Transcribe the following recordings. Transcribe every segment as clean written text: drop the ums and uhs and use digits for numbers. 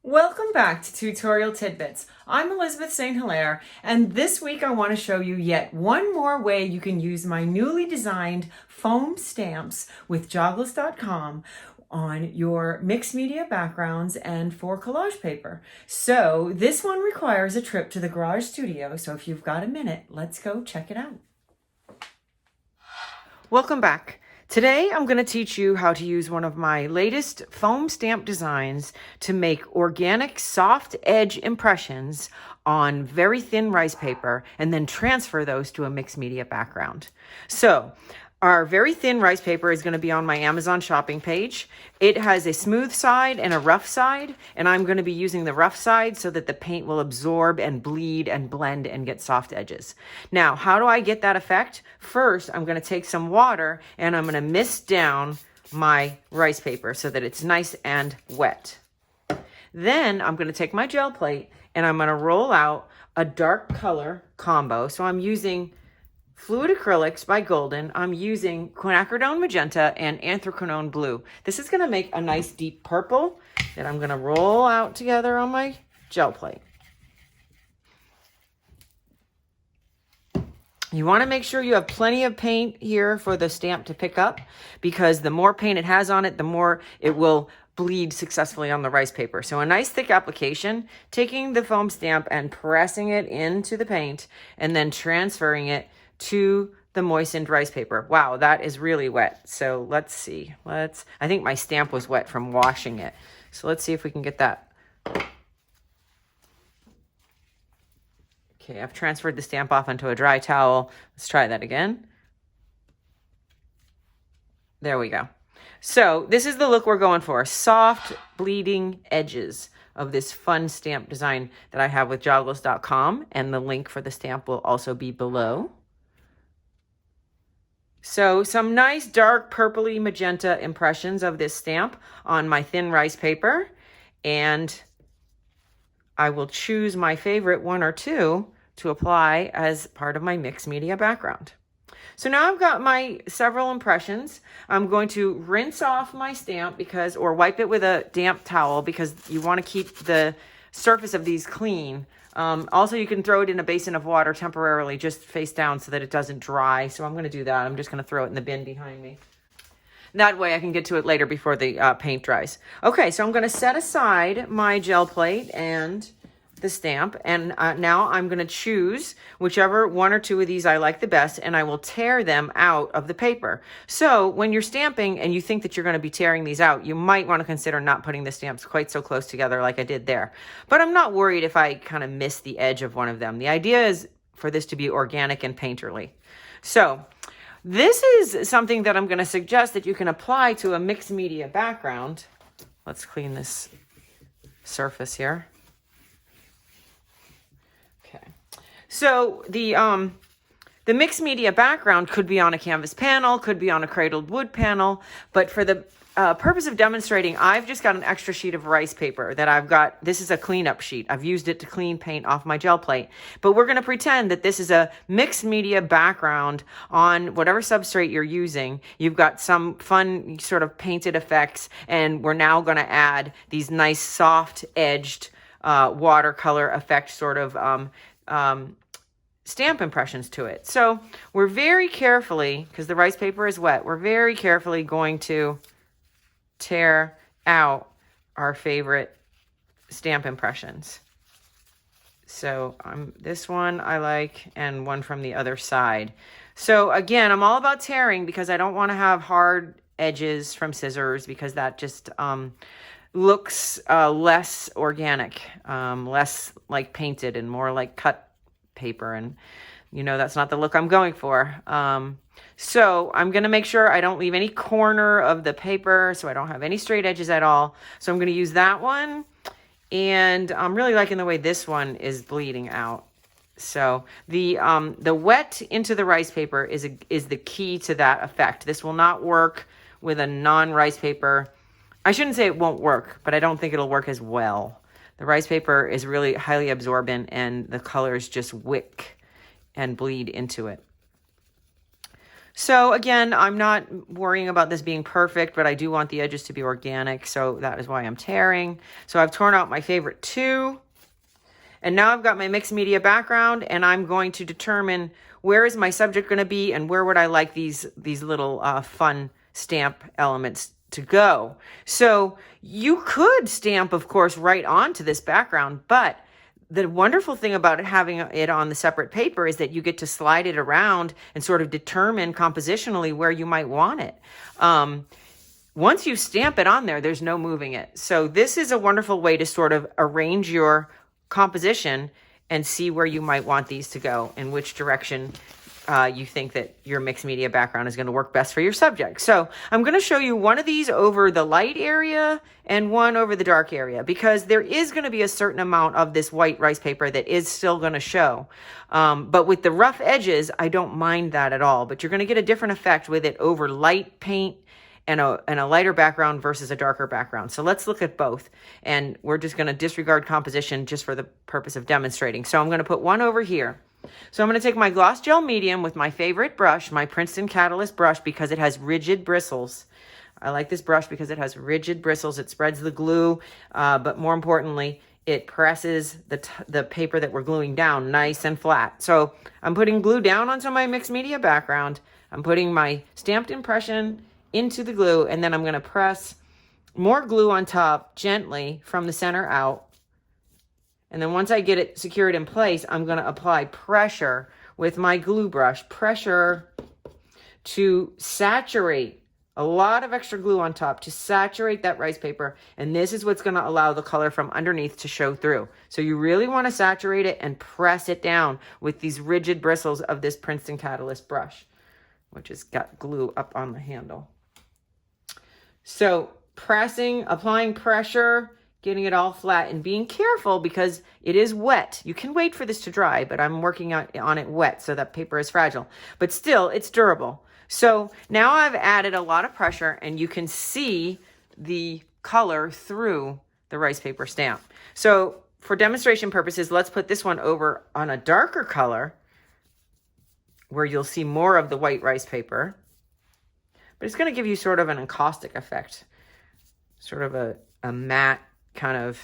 Welcome back to Tutorial Tidbits. I'm Elizabeth St. Hilaire, and this week I want to show you yet one more way you can use my newly designed foam stamps with Joggles.com on your mixed media backgrounds and for collage paper. So this one requires a trip to the garage studio, so if you've got a minute, let's go check it out. Welcome back. Today I'm going to teach you how to use one of my latest foam stamp designs to make organic soft edge impressions on very thin rice paper and then transfer those to a mixed media background. So our very thin rice paper is going to be on my Amazon shopping page. It has a smooth side and a rough side, and I'm going to be using the rough side so that the paint will absorb and bleed and blend and get soft edges. Now, how do I get that effect? First, I'm going to take some water and I'm going to mist down my rice paper so that it's nice and wet. Then I'm going to take my gel plate and I'm going to roll out a dark color combo. So I'm using Fluid Acrylics by Golden. I'm using quinacridone magenta and anthracnone blue. This is going to make a nice deep purple that I'm going to roll out together on my gel plate. You want to make sure you have plenty of paint here for the stamp to pick up, because the more paint it has on it, the more it will bleed successfully on the rice paper. So a nice thick application, taking the foam stamp and pressing it into the paint and then transferring it to the moistened rice paper. Wow, that is really wet. So let's see. I think my stamp was wet from washing it. So let's see if we can get that. Okay, I've transferred the stamp off onto a dry towel. Let's try that again. There we go. So this is the look we're going for. Soft, bleeding edges of this fun stamp design that I have with Joggles.com, and the link for the stamp will also be below. So some nice dark purpley magenta impressions of this stamp on my thin rice paper, and I will choose my favorite one or two to apply as part of my mixed media background. So now I've got my several impressions. I'm going to rinse off my stamp or wipe it with a damp towel, because you want to keep the surface of these clean. Also, you can throw it in a basin of water temporarily, just face down so that it doesn't dry. So I'm going to do that. I'm just going to throw it in the bin behind me. That way I can get to it later before the paint dries. Okay, so I'm going to set aside my gel plate and the stamp, and now I'm going to choose whichever one or two of these I like the best, and I will tear them out of the paper. So when you're stamping and you think that you're going to be tearing these out, you might want to consider not putting the stamps quite so close together like I did there. But I'm not worried if I kind of miss the edge of one of them. The idea is for this to be organic and painterly. So this is something that I'm going to suggest that you can apply to a mixed media background. Let's clean this surface here. So the mixed media background could be on a canvas panel, could be on a cradled wood panel, but for the purpose of demonstrating, I've just got an extra sheet of rice paper that I've got. This is a cleanup sheet. I've used it to clean paint off my gel plate, but we're going to pretend that this is a mixed media background on whatever substrate you're using. You've got some fun sort of painted effects, and we're now going to add these nice soft edged watercolor effect sort of stamp impressions to it. So we're very carefully, because the rice paper is wet, we're very carefully going to tear out our favorite stamp impressions. So this one I like, and one from the other side. So again, I'm all about tearing because I don't want to have hard edges from scissors, because that just looks less organic, less like painted and more like cut paper, and that's not the look I'm going for. So I'm going to make sure I don't leave any corner of the paper, so I don't have any straight edges at all. So I'm going to use that one, and I'm really liking the way this one is bleeding out. So the wet into the rice paper is the key to that effect. This will not work with a non-rice paper. I shouldn't say it won't work, but I don't think it'll work as well. The rice paper is really highly absorbent, and the colors just wick and bleed into it. So again, I'm not worrying about this being perfect, but I do want the edges to be organic. So that is why I'm tearing. So I've torn out my favorite two. And now I've got my mixed media background, and I'm going to determine where is my subject going to be and where would I like these little fun stamp elements to go. So you could stamp, of course, right onto this background, but the wonderful thing about having it on the separate paper is that you get to slide it around and sort of determine compositionally where you might want it. Once you stamp it on there, there's no moving it. So this is a wonderful way to sort of arrange your composition and see where you might want these to go and which direction you think that your mixed media background is going to work best for your subject. So I'm going to show you one of these over the light area and one over the dark area, because there is going to be a certain amount of this white rice paper that is still going to show. But with the rough edges, I don't mind that at all, but you're going to get a different effect with it over light paint and a lighter background versus a darker background. So let's look at both. And we're just going to disregard composition just for the purpose of demonstrating. So I'm going to put one over here. So I'm going to take my gloss gel medium with my favorite brush, my Princeton Catalyst brush, because it has rigid bristles. I like this brush because it has rigid bristles. It spreads the glue, but more importantly, it presses the paper that we're gluing down nice and flat. So I'm putting glue down onto my mixed media background. I'm putting my stamped impression into the glue, and then I'm going to press more glue on top gently from the center out. And then once I get it secured in place, I'm going to apply pressure with my glue brush, pressure to saturate a lot of extra glue on top to saturate that rice paper. And this is what's going to allow the color from underneath to show through. So you really want to saturate it and press it down with these rigid bristles of this Princeton Catalyst brush, which has got glue up on the handle. So pressing, applying pressure, getting it all flat, and being careful because it is wet. You can wait for this to dry, but I'm working on it wet, so that paper is fragile. But still, it's durable. So now I've added a lot of pressure, and you can see the color through the rice paper stamp. So for demonstration purposes, let's put this one over on a darker color where you'll see more of the white rice paper. But it's going to give you sort of an encaustic effect, sort of a matte kind of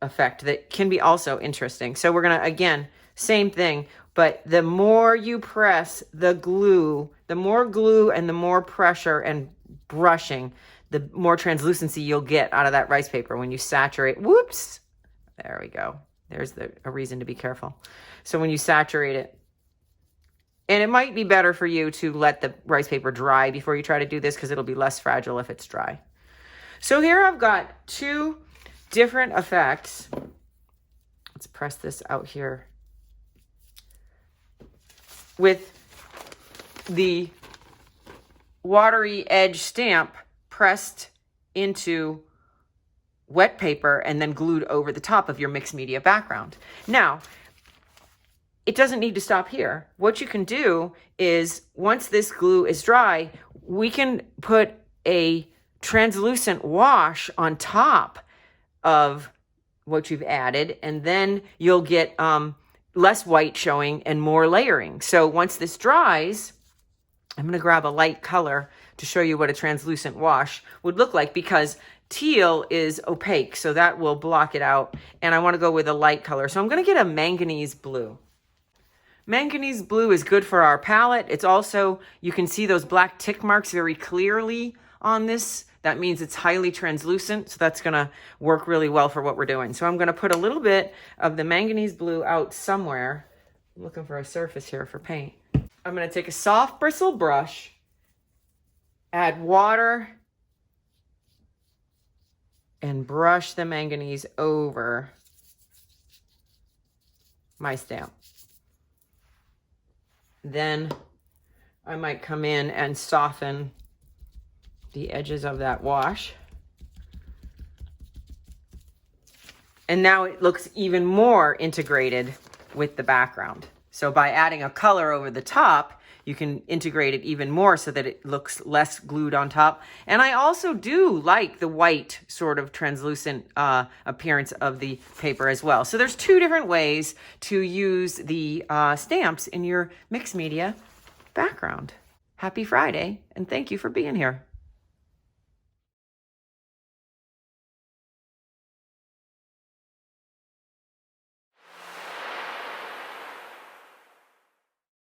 effect that can be also interesting. So we're going to, again, same thing, but the more you press the glue, the more glue and the more pressure and brushing, the more translucency you'll get out of that rice paper when you saturate. Whoops. There we go. There's a reason to be careful. So when you saturate it, and it might be better for you to let the rice paper dry before you try to do this, because it'll be less fragile if it's dry. So here I've got two different effects. Let's press this out here. With the watery edge stamp pressed into wet paper and then glued over the top of your mixed media background. Now, it doesn't need to stop here. What you can do is, once this glue is dry, we can put a translucent wash on top of what you've added, and then you'll get less white showing and more layering. So once this dries, I'm going to grab a light color to show you what a translucent wash would look like, because teal is opaque, so that will block it out, and I want to go with a light color. So I'm going to get a manganese blue. Manganese blue is good for our palette. It's also, you can see those black tick marks very clearly on this. That means it's highly translucent, so that's going to work really well for what we're doing. So I'm going to put a little bit of the manganese blue out somewhere. I'm looking for a surface here for paint. I'm going to take a soft bristle brush, add water, and brush the manganese over my stamp. Then I might come in and soften the edges of that wash. And now it looks even more integrated with the background. So by adding a color over the top, you can integrate it even more so that it looks less glued on top. And I also do like the white sort of translucent appearance of the paper as well. So there's two different ways to use the stamps in your mixed media background. Happy Friday, and thank you for being here.